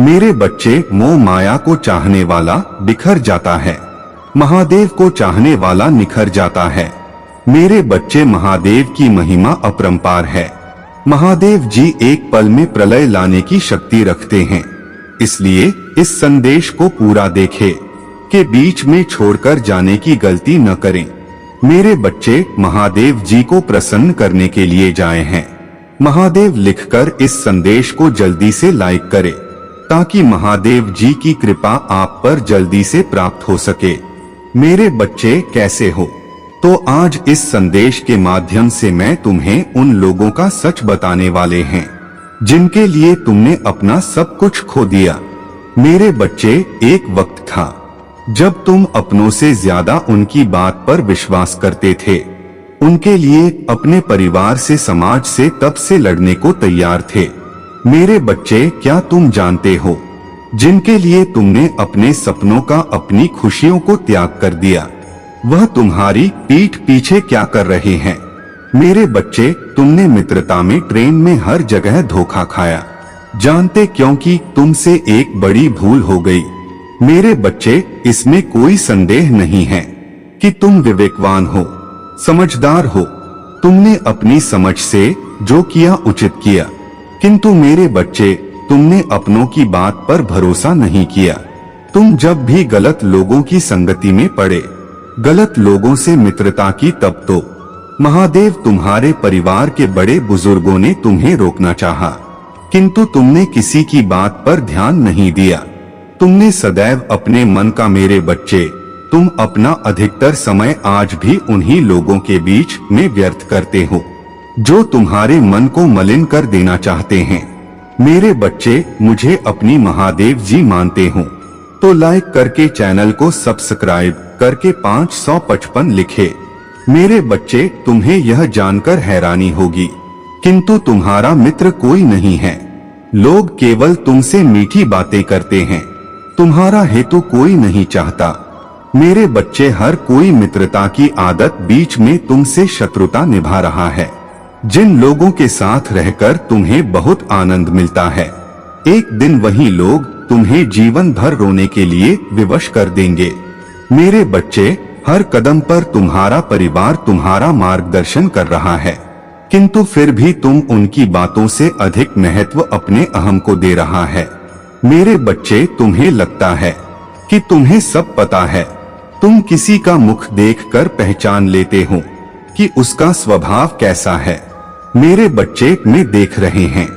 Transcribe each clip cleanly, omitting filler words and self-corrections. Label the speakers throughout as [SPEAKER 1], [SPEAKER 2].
[SPEAKER 1] मेरे बच्चे, मोह माया को चाहने वाला बिखर जाता है, महादेव को चाहने वाला निखर जाता है। मेरे बच्चे, महादेव की महिमा अपरंपार है। महादेव जी एक पल में प्रलय लाने की शक्ति रखते हैं। इसलिए इस संदेश को पूरा देखें कि बीच में छोड़कर जाने की गलती न करें। मेरे बच्चे, महादेव जी को प्रसन्न करने के लिए जाए हैं। महादेव लिखकर इस संदेश को जल्दी से लाइक करें ताकि महादेव जी की कृपा आप पर जल्दी से प्राप्त हो सके। मेरे बच्चे, कैसे हो? तो आज इस संदेश के माध्यम से मैं तुम्हें उन लोगों का सच बताने वाले हैं जिनके लिए तुमने अपना सब कुछ खो दिया। मेरे बच्चे, एक वक्त था जब तुम अपनों से ज्यादा उनकी बात पर विश्वास करते थे। उनके लिए, अपने परिवार से, समाज से तब से लड़ने को तैयार थे। मेरे बच्चे, क्या तुम जानते हो जिनके लिए तुमने अपने सपनों का, अपनी खुशियों को त्याग कर दिया, वह तुम्हारी पीठ पीछे क्या कर रहे हैं? मेरे बच्चे, तुमने मित्रता में, ट्रेन में, हर जगह धोखा खाया। जानते क्योंकि तुमसे एक बड़ी भूल हो गई। मेरे बच्चे, इसमें कोई संदेह नहीं है कि तुम विवेकवान हो, समझदार हो। तुमने अपनी समझ से जो किया उचित किया, किंतु मेरे बच्चे, तुमने अपनों की बात पर भरोसा नहीं किया। तुम जब भी गलत लोगों की संगति में पड़े, गलत लोगों से मित्रता की, तब तो महादेव, तुम्हारे परिवार के बड़े बुजुर्गों ने तुम्हें रोकना चाहा, किंतु तुमने किसी की बात पर ध्यान नहीं दिया। तुमने सदैव अपने मन का, मेरे बच्चे, तुम अपना अधिकतर समय आज भी उन्हीं लोगों के बीच में व्यर्थ करते हो जो तुम्हारे मन को मलिन कर देना चाहते हैं। मेरे बच्चे, मुझे अपनी महादेव जी मानते हो तो लाइक करके चैनल को सब्सक्राइब करके 555 लिखे। मेरे बच्चे, तुम्हें यह जानकर हैरानी होगी, किंतु तुम्हारा मित्र कोई नहीं है। लोग केवल तुमसे मीठी बातें करते हैं, तुम्हारा हेतु कोई नहीं चाहता। मेरे बच्चे, हर कोई मित्रता की आदत बीच में तुमसे शत्रुता निभा रहा है। जिन लोगों के साथ रहकर तुम्हें बहुत आनंद मिलता है, एक दिन वही लोग तुम्हें जीवन भर रोने के लिए विवश कर देंगे। मेरे बच्चे, हर कदम पर तुम्हारा परिवार तुम्हारा मार्गदर्शन कर रहा है, किंतु फिर भी तुम उनकी बातों से अधिक महत्व अपने अहम को दे रहा है। मेरे बच्चे, तुम्हें लगता है कि तुम्हें सब पता है। तुम किसी का मुख देखकर पहचान लेते हो कि उसका स्वभाव कैसा है। मेरे बच्चे, में देख रहे हैं,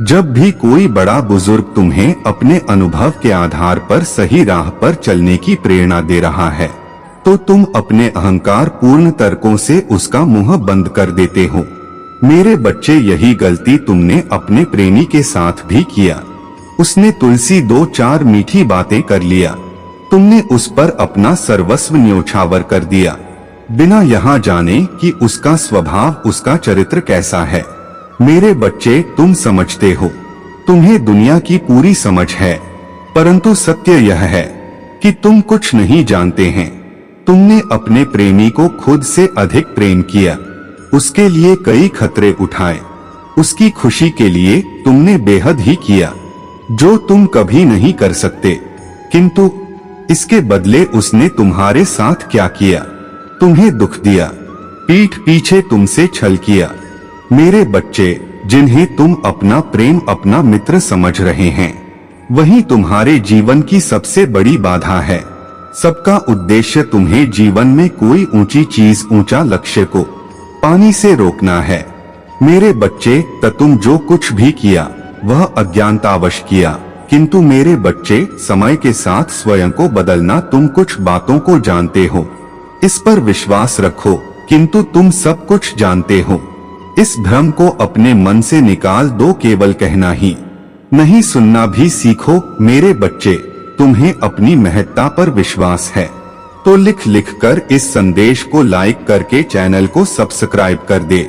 [SPEAKER 1] जब भी कोई बड़ा बुजुर्ग तुम्हें अपने अनुभव के आधार पर सही राह पर चलने की प्रेरणा दे रहा है, तो तुम अपने अहंकार पूर्ण तर्कों से उसका मुंह बंद कर देते हो। मेरे बच्चे, यही गलती तुमने अपने प्रेमी के साथ भी किया। उसने तुलसी 2-4 मीठी बातें कर लिया, तुमने उस पर अपना सर्वस्व न्योछावर कर दिया, बिना यहाँ जाने कि उसका स्वभाव, उसका चरित्र कैसा है। मेरे बच्चे, तुम समझते हो, तुम्हें दुनिया की पूरी समझ है, परंतु सत्य यह है कि तुम कुछ नहीं जानते हैं। तुमने अपने प्रेमी को खुद से अधिक प्रेम किया, उसके लिए कई खतरे उठाए, उसकी खुशी के लिए तुमने बेहद ही किया जो तुम कभी नहीं कर सकते, किंतु इसके बदले उसने तुम्हारे साथ क्या किया? तुम्हें दुख दिया, पीठ पीछे तुमसे छल किया। मेरे बच्चे, जिन्हें तुम अपना प्रेम, अपना मित्र समझ रहे हैं, वही तुम्हारे जीवन की सबसे बड़ी बाधा है। सबका उद्देश्य तुम्हें जीवन में कोई ऊंची चीज, ऊंचा लक्ष्य को पानी से रोकना है। मेरे बच्चे, तुम जो कुछ भी किया वह अज्ञानतावश किया, किंतु मेरे बच्चे, समय के साथ स्वयं को बदलना। तुम कुछ बातों को जानते हो, इस पर विश्वास रखो, किंतु तुम सब कुछ जानते हो। इस भ्रम को अपने मन से निकाल दो, केवल कहना ही नहीं, सुनना भी सीखो। मेरे बच्चे, तुम्हें अपनी महत्ता पर विश्वास है तो लिख लिख कर इस संदेश को लाइक करके चैनल को सब्सक्राइब कर दे।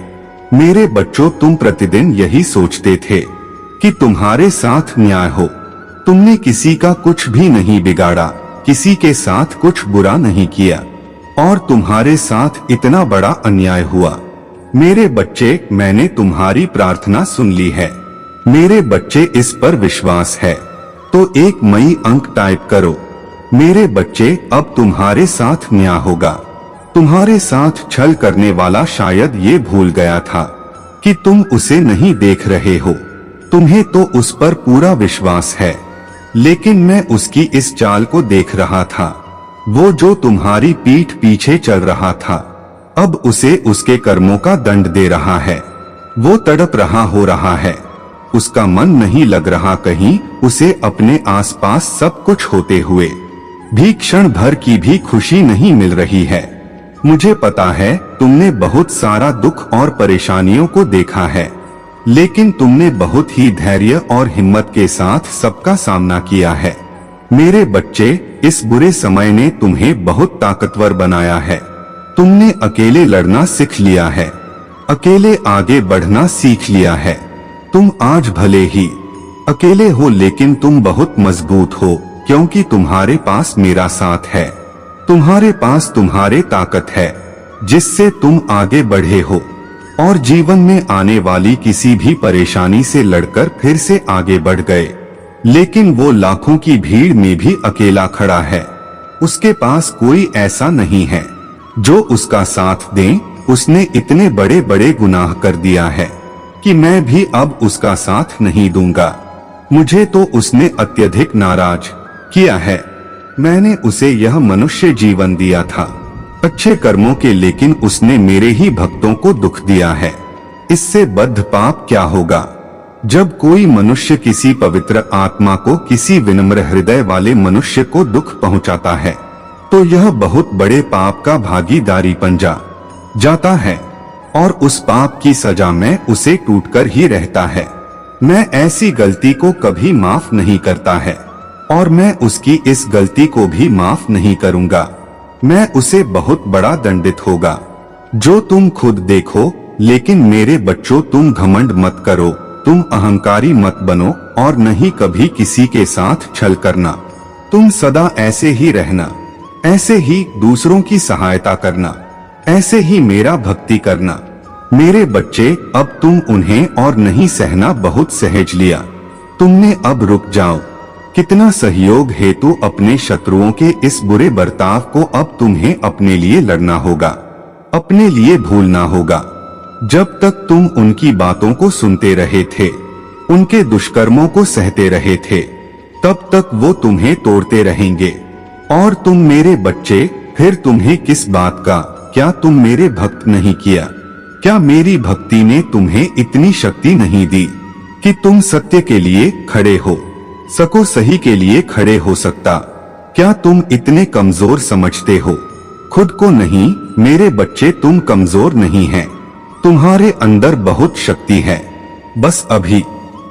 [SPEAKER 1] मेरे बच्चों, तुम प्रतिदिन यही सोचते थे कि तुम्हारे साथ न्याय हो। तुमने किसी का कुछ भी नहीं बिगाड़ा, किसी के साथ कुछ बुरा नहीं किया, और तुम्हारे साथ इतना बड़ा अन्याय हुआ। मेरे बच्चे, मैंने तुम्हारी प्रार्थना सुन ली है। मेरे बच्चे, इस पर विश्वास है तो एक मई अंक टाइप करो। मेरे बच्चे, अब तुम्हारे साथ न्याय होगा। तुम्हारे साथ छल करने वाला शायद ये भूल गया था कि तुम उसे नहीं देख रहे हो। तुम्हें तो उस पर पूरा विश्वास है, लेकिन मैं उसकी इस चाल को देख रहा था। वो जो तुम्हारी पीठ पीछे चल रहा था, अब उसे उसके कर्मों का दंड दे रहा है। वो तड़प रहा हो रहा है, उसका मन नहीं लग रहा कहीं। उसे अपने आसपास सब कुछ होते हुए भी क्षण भर की भी खुशी नहीं मिल रही है। मुझे पता है तुमने बहुत सारा दुख और परेशानियों को देखा है, लेकिन तुमने बहुत ही धैर्य और हिम्मत के साथ सबका सामना किया है। मेरे बच्चे, इस बुरे समय ने तुम्हें बहुत ताकतवर बनाया है। तुमने अकेले लड़ना सीख लिया है, अकेले आगे बढ़ना सीख लिया है। तुम आज भले ही अकेले हो, लेकिन तुम बहुत मजबूत हो, क्योंकि तुम्हारे पास मेरा साथ है। तुम्हारे पास तुम्हारी ताकत है, जिससे तुम आगे बढ़े हो और जीवन में आने वाली किसी भी परेशानी से लड़कर फिर से आगे बढ़ गए। लेकिन वो लाखों की भीड़ में भी अकेला खड़ा है। उसके पास कोई ऐसा नहीं है जो उसका साथ दे। उसने इतने बड़े बड़े गुनाह कर दिया है कि मैं भी अब उसका साथ नहीं दूंगा। मुझे तो उसने अत्यधिक नाराज किया है। मैंने उसे यह मनुष्य जीवन दिया था अच्छे कर्मों के, लेकिन उसने मेरे ही भक्तों को दुख दिया है। इससे बद्ध पाप क्या होगा? जब कोई मनुष्य किसी पवित्र आत्मा को, किसी विनम्र हृदय वाले मनुष्य को दुख पहुंचाता है, तो यह बहुत बड़े पाप का भागीदारी बन जाता है और उस पाप की सजा में उसे टूटकर ही रहता है। मैं ऐसी गलती को कभी माफ नहीं करता है और मैं उसकी इस गलती को भी माफ नहीं करूंगा। मैं उसे बहुत बड़ा दंडित होगा, जो तुम खुद देखो। लेकिन मेरे बच्चों, तुम घमंड मत करो, तुम अहंकारी मत बनो और नहीं कभी किसी के साथ छल करना। तुम सदा ऐसे ही रहना, ऐसे ही दूसरों की सहायता करना, ऐसे ही मेरा भक्ति करना। मेरे बच्चे, अब तुम उन्हें और नहीं सहना बहुत सहज लिया। तुमने अब रुक जाओ। कितना सहयोग हेतु अपने शत्रुओं के इस बुरे बर्ताव को अब तुम्हें अपने लिए लड़ना होगा, अपने लिए भूलना होगा। जब तक तुम उनकी बातों को सुनते रहे थे, उनके दुष्कर्मों को सहते रहे थे, तब तक वो तुम्हें तोड़ते रहेंगे। और तुम मेरे बच्चे, फिर तुम्हें किस बात का? क्या तुम मेरे भक्त नहीं किया? क्या मेरी भक्ति ने तुम्हें इतनी शक्ति नहीं दी कि तुम सत्य के लिए खड़े हो सको, सही के लिए खड़े हो सकता? क्या तुम इतने कमजोर समझते हो खुद को? नहीं मेरे बच्चे, तुम कमजोर नहीं हैं। तुम्हारे अंदर बहुत शक्ति है, बस अभी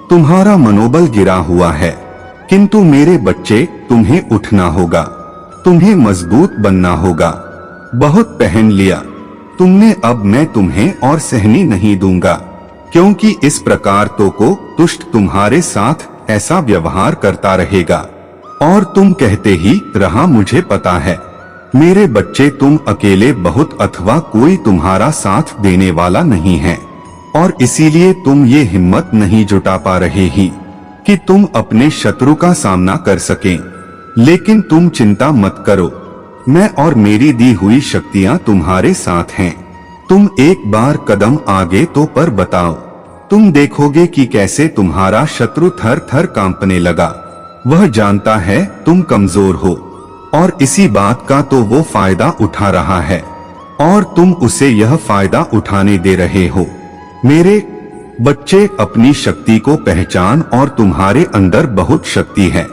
[SPEAKER 1] तुम्हारा मनोबल गिरा हुआ है। किंतु मेरे बच्चे, तुम्हें उठना होगा, तुम्हें मजबूत बनना होगा। बहुत पहन लिया तुमने, अब मैं तुम्हें और सहनी नहीं दूंगा, क्योंकि इस प्रकार तो को दुष्ट तुम्हारे साथ ऐसा व्यवहार करता रहेगा और तुम कहते ही रहा, मुझे पता है। मेरे बच्चे, तुम अकेले बहुत अथवा कोई तुम्हारा साथ देने वाला नहीं है और इसीलिए तुम ये हिम्मत नहीं जुटा पा रहे ही कि तुम अपने शत्रु का सामना कर सकें। लेकिन तुम चिंता मत करो, मैं और मेरी दी हुई शक्तियां तुम्हारे साथ हैं। तुम एक बार कदम आगे तो पर बताओ, तुम देखोगे कि कैसे तुम्हारा शत्रु थर थर कांपने लगा। वह जानता है तुम कमजोर हो और इसी बात का तो वो फायदा उठा रहा है और तुम उसे यह फायदा उठाने दे रहे हो। मेरे बच्चे, अपनी शक्ति को पहचान और तुम्हारे अंदर बहुत शक्ति है।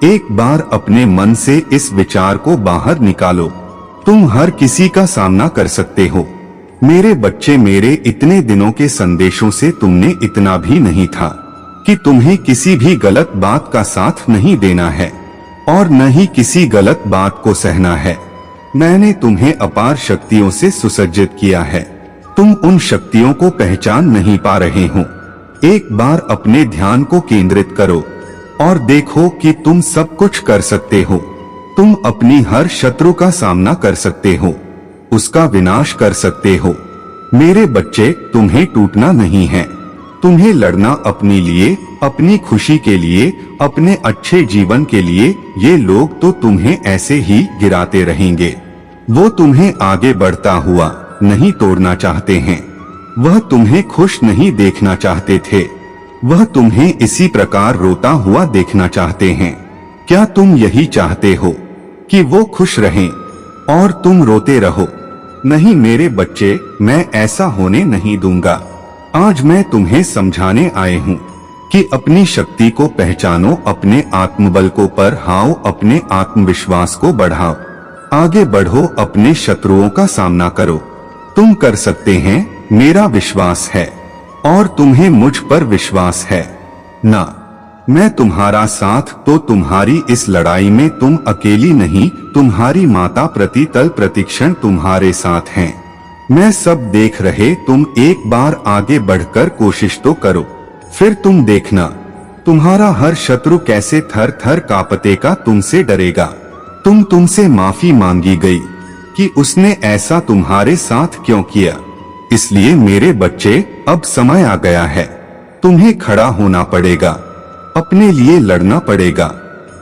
[SPEAKER 1] एक बार अपने मन से इस विचार को बाहर निकालो, तुम हर किसी का सामना कर सकते हो। मेरे बच्चे, मेरे इतने दिनों के संदेशों से तुमने इतना भी नहीं था कि तुम्हें किसी भी गलत बात का साथ नहीं देना है और न ही किसी गलत बात को सहना है। मैंने तुम्हें अपार शक्तियों से सुसज्जित किया है, तुम उन शक्तियों को पहचान नहीं पा रहे हो। एक बार अपने ध्यान को केंद्रित करो और देखो कि तुम सब कुछ कर सकते हो। तुम अपनी हर शत्रु का सामना कर सकते हो, उसका विनाश कर सकते हो। मेरे बच्चे, तुम्हें टूटना नहीं है, तुम्हें लड़ना अपने लिए, अपनी खुशी के लिए, अपने अच्छे जीवन के लिए। ये लोग तो तुम्हें ऐसे ही गिराते रहेंगे। वो तुम्हें आगे बढ़ता हुआ नहीं तोड़ना चाहते हैं। वह तुम्हें खुश नहीं देखना चाहते थे। वह तुम्हें इसी प्रकार रोता हुआ देखना चाहते हैं। क्या तुम यही चाहते हो कि वो खुश रहें और तुम रोते रहो? नहीं मेरे बच्चे, मैं ऐसा होने नहीं दूंगा। आज मैं तुम्हें समझाने आए हूँ कि अपनी शक्ति को पहचानो, अपने आत्मबल को बढ़ाओ, अपने आत्मविश्वास को बढ़ाओ, आगे बढ़ो, अपने शत्रुओं का सामना करो। तुम कर सकते हैं, मेरा विश्वास है और तुम्हें मुझ पर विश्वास है ना? मैं तुम्हारा साथ। तो तुम्हारी इस लड़ाई में तुम अकेली नहीं, तुम्हारी माता प्रतितल प्रतिक्षण तुम्हारे साथ हैं। मैं सब देख रहे, तुम एक बार आगे बढ़कर कोशिश तो करो, फिर तुम देखना तुम्हारा हर शत्रु कैसे थर थर कांपतेगा, तुमसे डरेगा। तुमसे माफी मांगी गई कि उसने ऐसा तुम्हारे साथ क्यों किया। इसलिए मेरे बच्चे, अब समय आ गया है, तुम्हें खड़ा होना पड़ेगा, अपने लिए लड़ना पड़ेगा।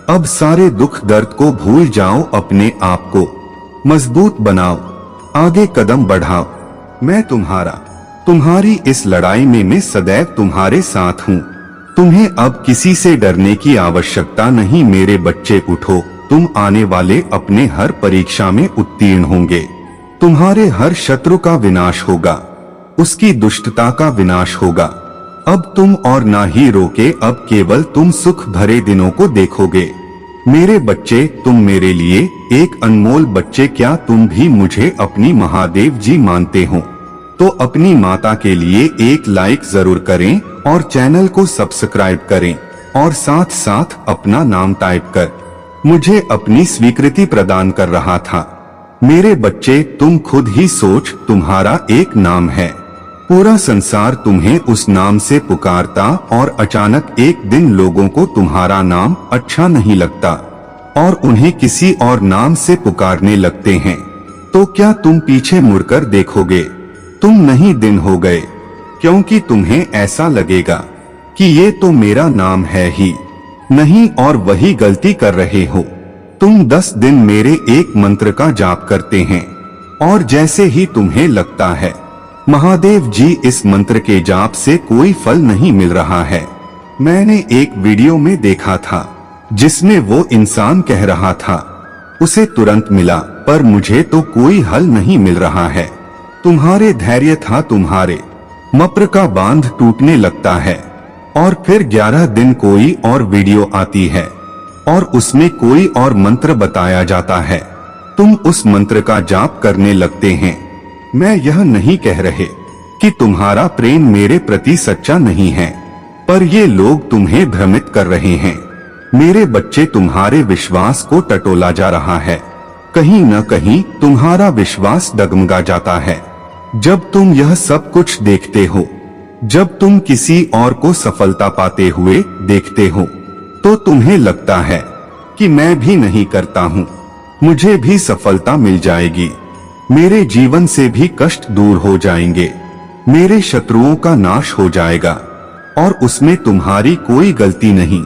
[SPEAKER 1] अब सारे दुख दर्द को भूल जाओ, अपने आप को मजबूत बनाओ, आगे कदम बढ़ाओ। मैं तुम्हारी इस लड़ाई में मैं सदैव तुम्हारे साथ हूँ। तुम्हें अब किसी से डरने की आवश्यकता नहीं मेरे बच्चे। उठो, तुम आने वाले अपने हर परीक्षा में उत्तीर्ण होंगे। तुम्हारे हर शत्रु का विनाश होगा, उसकी दुष्टता का विनाश होगा। अब तुम और ना ही रोके, अब केवल तुम सुख भरे दिनों को देखोगे। मेरे बच्चे, तुम मेरे लिए एक अनमोल बच्चे। क्या तुम भी मुझे अपनी महादेव जी मानते हो? तो अपनी माता के लिए एक लाइक जरूर करें और चैनल को सब्सक्राइब करें और साथ साथ अपना नाम टाइप कर मुझे अपनी स्वीकृति प्रदान कर रहा था। मेरे बच्चे, तुम खुद ही सोच, तुम्हारा एक नाम है, पूरा संसार तुम्हें उस नाम से पुकारता और अचानक एक दिन लोगों को तुम्हारा नाम अच्छा नहीं लगता और उन्हें किसी और नाम से पुकारने लगते हैं। तो क्या तुम पीछे मुड़कर देखोगे? तुम नहीं दिन हो गए, क्योंकि तुम्हें ऐसा लगेगा कि ये तो मेरा नाम है ही नहीं और वही गलती कर रहे हो। तुम 10 दिन मेरे एक मंत्र का जाप करते हैं और जैसे ही तुम्हें लगता है महादेव जी इस मंत्र के जाप से कोई फल नहीं मिल रहा है। मैंने एक वीडियो में देखा था जिसमें वो इंसान कह रहा था उसे तुरंत मिला, पर मुझे तो कोई हल नहीं मिल रहा है। तुम्हारे धैर्य था, तुम्हारे मप्र का बांध टूटने लगता है और फिर 11 दिन कोई और वीडियो आती है और उसमें कोई और मंत्र बताया जाता है। तुम उस मंत्र का जाप करने लगते हैं। मैं यह नहीं कह रहे कि तुम्हारा प्रेम मेरे प्रति सच्चा नहीं है, पर ये लोग तुम्हें भ्रमित कर रहे हैं। मेरे बच्चे, तुम्हारे विश्वास को टटोला जा रहा है। कहीं न कहीं तुम्हारा विश्वास डगमगा जाता है जब तुम यह सब कुछ देखते हो। जब तुम किसी और को सफलता पाते हुए देखते हो तो तुम्हें लगता है कि मैं भी नहीं करता हूँ, मुझे भी सफलता मिल जाएगी, मेरे जीवन से भी कष्ट दूर हो जाएंगे, मेरे शत्रुओं का नाश हो जाएगा। और उसमें तुम्हारी कोई गलती नहीं,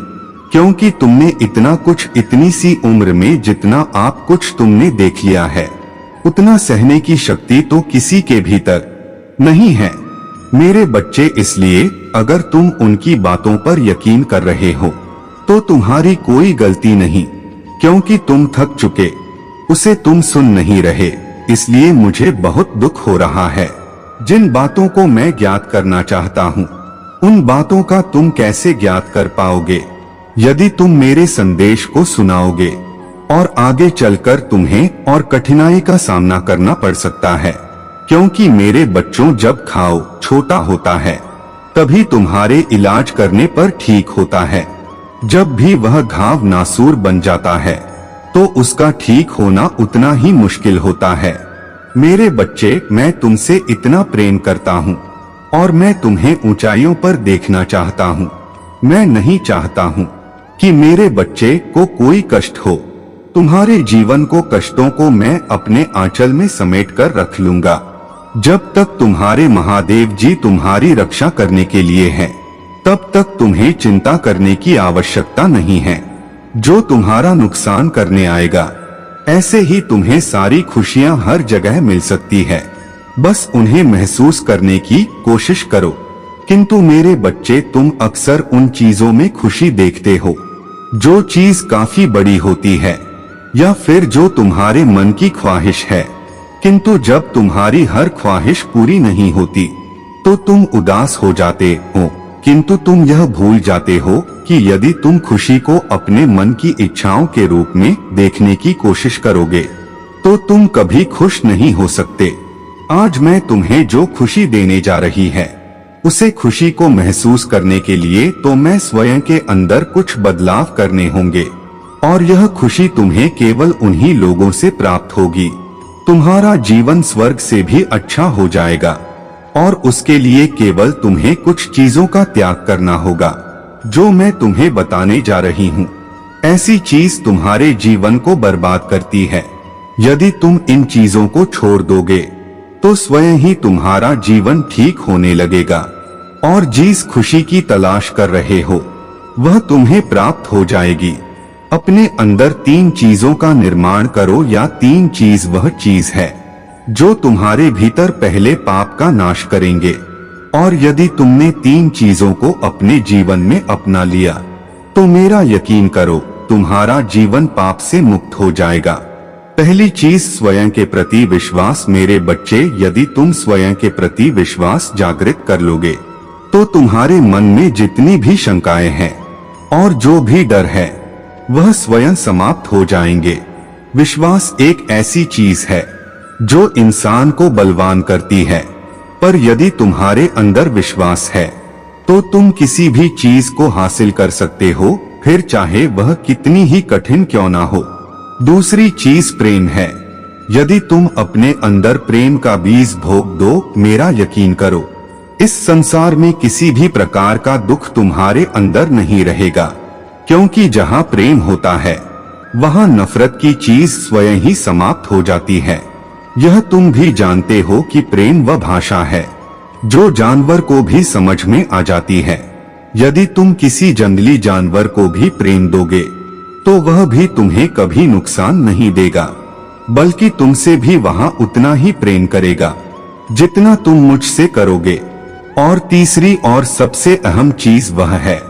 [SPEAKER 1] क्योंकि तुमने इतना कुछ इतनी सी उम्र में जितना आप कुछ तुमने देख लिया है, उतना सहने की शक्ति तो किसी के भीतर नहीं है। मेरे बच्चे, इसलिए अगर तुम उनकी बातों पर यकीन कर रहे हो तो तुम्हारी कोई गलती नहीं, क्योंकि तुम थक चुके, उसे तुम सुन नहीं रहे। इसलिए मुझे बहुत दुख हो रहा है। जिन बातों को मैं ज्ञात करना चाहता हूँ उन बातों का तुम कैसे ज्ञात कर पाओगे यदि तुम मेरे संदेश को सुनाओगे, और आगे चलकर तुम्हें और कठिनाई का सामना करना पड़ सकता है। क्योंकि मेरे बच्चों, जब घाव छोटा होता है तभी तुम्हारे इलाज करने पर ठीक होता है। जब भी वह घाव नासूर बन जाता है तो उसका ठीक होना उतना ही मुश्किल होता है। मेरे बच्चे, मैं तुमसे इतना प्रेम करता हूँ और मैं तुम्हें ऊंचाइयों पर देखना चाहता हूँ। मैं नहीं चाहता हूँ कि मेरे बच्चे को कोई कष्ट हो। तुम्हारे जीवन को, कष्टों को मैं अपने आंचल में समेट कर रख लूंगा। जब तक तुम्हारे महादेव जी तुम्हारी रक्षा करने के लिए हैं, तब तक तुम्हें चिंता करने की आवश्यकता नहीं है। जो तुम्हारा नुकसान करने आएगा, ऐसे ही तुम्हें सारी खुशियां हर जगह मिल सकती है। बस उन्हें महसूस करने की कोशिश करो। किंतु मेरे बच्चे, तुम अक्सर उन चीजों में खुशी देखते हो जो चीज काफी बड़ी होती है, या फिर जो तुम्हारे मन की ख्वाहिश है। किंतु जब तुम्हारी हर ख्वाहिश पूरी नहीं होती तो तुम उदास हो जाते हो। किंतु तुम यह भूल जाते हो कि यदि तुम खुशी को अपने मन की इच्छाओं के रूप में देखने की कोशिश करोगे तो तुम कभी खुश नहीं हो सकते। आज मैं तुम्हें जो खुशी देने जा रही है, उसे खुशी को महसूस करने के लिए तो मैं स्वयं के अंदर कुछ बदलाव करने होंगे, और यह खुशी तुम्हें केवल उन्हीं लोगों से प्राप्त होगी। तुम्हारा जीवन स्वर्ग से भी अच्छा हो जाएगा, और उसके लिए केवल तुम्हें कुछ चीजों का त्याग करना होगा, जो मैं तुम्हें बताने जा रही हूँ। ऐसी चीज तुम्हारे जीवन को बर्बाद करती है। यदि तुम इन चीजों को छोड़ दोगे तो स्वयं ही तुम्हारा जीवन ठीक होने लगेगा, और जिस खुशी की तलाश कर रहे हो वह तुम्हें प्राप्त हो जाएगी। अपने अंदर 3 चीजों का निर्माण करो, या 3 चीज वह चीज है जो तुम्हारे भीतर पहले पाप का नाश करेंगे। और यदि तुमने 3 चीजों को अपने जीवन में अपना लिया तो मेरा यकीन करो, तुम्हारा जीवन पाप से मुक्त हो जाएगा। पहली चीज, स्वयं के प्रति विश्वास। मेरे बच्चे, यदि तुम स्वयं के प्रति विश्वास जागृत कर लोगे तो तुम्हारे मन में जितनी भी शंकाएं हैं और जो भी डर है वह स्वयं समाप्त हो जाएंगे। विश्वास एक ऐसी चीज है जो इंसान को बलवान करती है, पर यदि तुम्हारे अंदर विश्वास है तो तुम किसी भी चीज को हासिल कर सकते हो, फिर चाहे वह कितनी ही कठिन क्यों ना हो। दूसरी चीज प्रेम है। यदि तुम अपने अंदर प्रेम का बीज भोग दो, मेरा यकीन करो, इस संसार में किसी भी प्रकार का दुख तुम्हारे अंदर नहीं रहेगा, क्योंकि जहाँ प्रेम होता है वहाँ नफरत की चीज स्वयं ही समाप्त हो जाती है। यह तुम भी जानते हो कि प्रेम वह भाषा है जो जानवर को भी समझ में आ जाती है। यदि तुम किसी जंगली जानवर को भी प्रेम दोगे तो वह भी तुम्हें कभी नुकसान नहीं देगा, बल्कि तुमसे भी वहाँ उतना ही प्रेम करेगा जितना तुम मुझसे करोगे। और तीसरी और सबसे अहम चीज वह है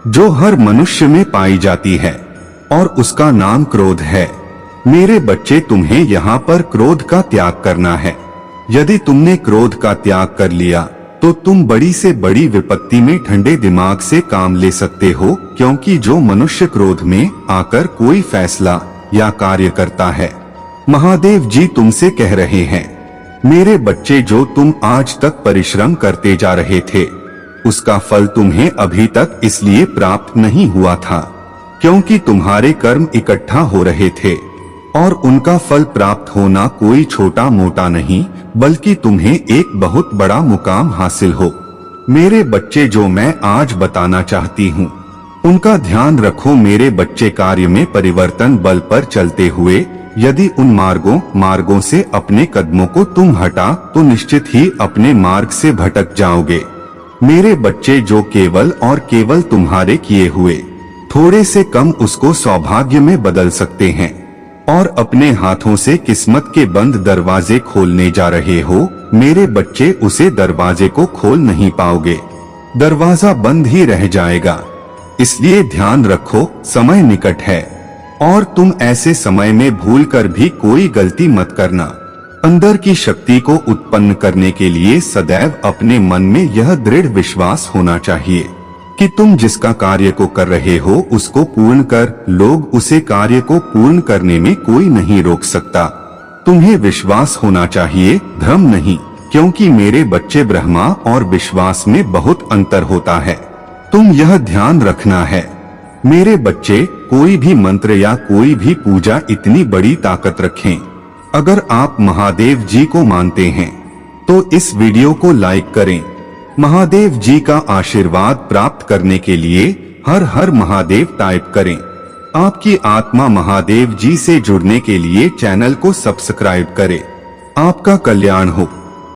[SPEAKER 1] जो हर मनुष्य में पाई जाती है, और उसका नाम क्रोध है। मेरे बच्चे, तुम्हें यहाँ पर क्रोध का त्याग करना है। यदि तुमने क्रोध का त्याग कर लिया तो तुम बड़ी से बड़ी विपत्ति में ठंडे दिमाग से काम ले सकते हो, क्योंकि जो मनुष्य क्रोध में आकर कोई फैसला या कार्य करता है, महादेव जी तुमसे कह रहे हैं, मेरे बच्चे, जो तुम आज तक परिश्रम करते जा रहे थे उसका फल तुम्हें अभी तक इसलिए प्राप्त नहीं हुआ था क्योंकि तुम्हारे कर्म इकट्ठा हो रहे थे, और उनका फल प्राप्त होना कोई छोटा मोटा नहीं, बल्कि तुम्हें एक बहुत बड़ा मुकाम हासिल हो। मेरे बच्चे, जो मैं आज बताना चाहती हूँ उनका ध्यान रखो। मेरे बच्चे, कार्य में परिवर्तन बल पर चलते हुए यदि उन मार्गों से अपने कदमों को तुम हटा तो निश्चित ही अपने मार्ग से भटक जाओगे। मेरे बच्चे, जो केवल और केवल तुम्हारे किए हुए थोड़े से कम उसको सौभाग्य में बदल सकते हैं, और अपने हाथों से किस्मत के बंद दरवाजे खोलने जा रहे हो, मेरे बच्चे, उसे दरवाजे को खोल नहीं पाओगे, दरवाजा बंद ही रह जाएगा। इसलिए ध्यान रखो, समय निकट है, और तुम ऐसे समय में भूलकर भी कोई गलती मत करना। अंदर की शक्ति को उत्पन्न करने के लिए सदैव अपने मन में यह दृढ़ विश्वास होना चाहिए कि तुम जिसका कार्य को कर रहे हो उसको पूर्ण कर लोग उसे कार्य को पूर्ण करने में कोई नहीं रोक सकता। तुम्हें विश्वास होना चाहिए, भ्रम नहीं, क्योंकि मेरे बच्चे, ब्रह्मा और विश्वास में बहुत अंतर होता है। तुम यह ध्यान रखना है। मेरे बच्चे, कोई भी मंत्र या कोई भी पूजा इतनी बड़ी ताकत रखें, अगर आप महादेव जी को मानते हैं तो इस वीडियो को लाइक करें। महादेव जी का आशीर्वाद प्राप्त करने के लिए हर हर महादेव टाइप करें। आपकी आत्मा महादेव जी से जुड़ने के लिए चैनल को सब्सक्राइब करें। आपका कल्याण हो।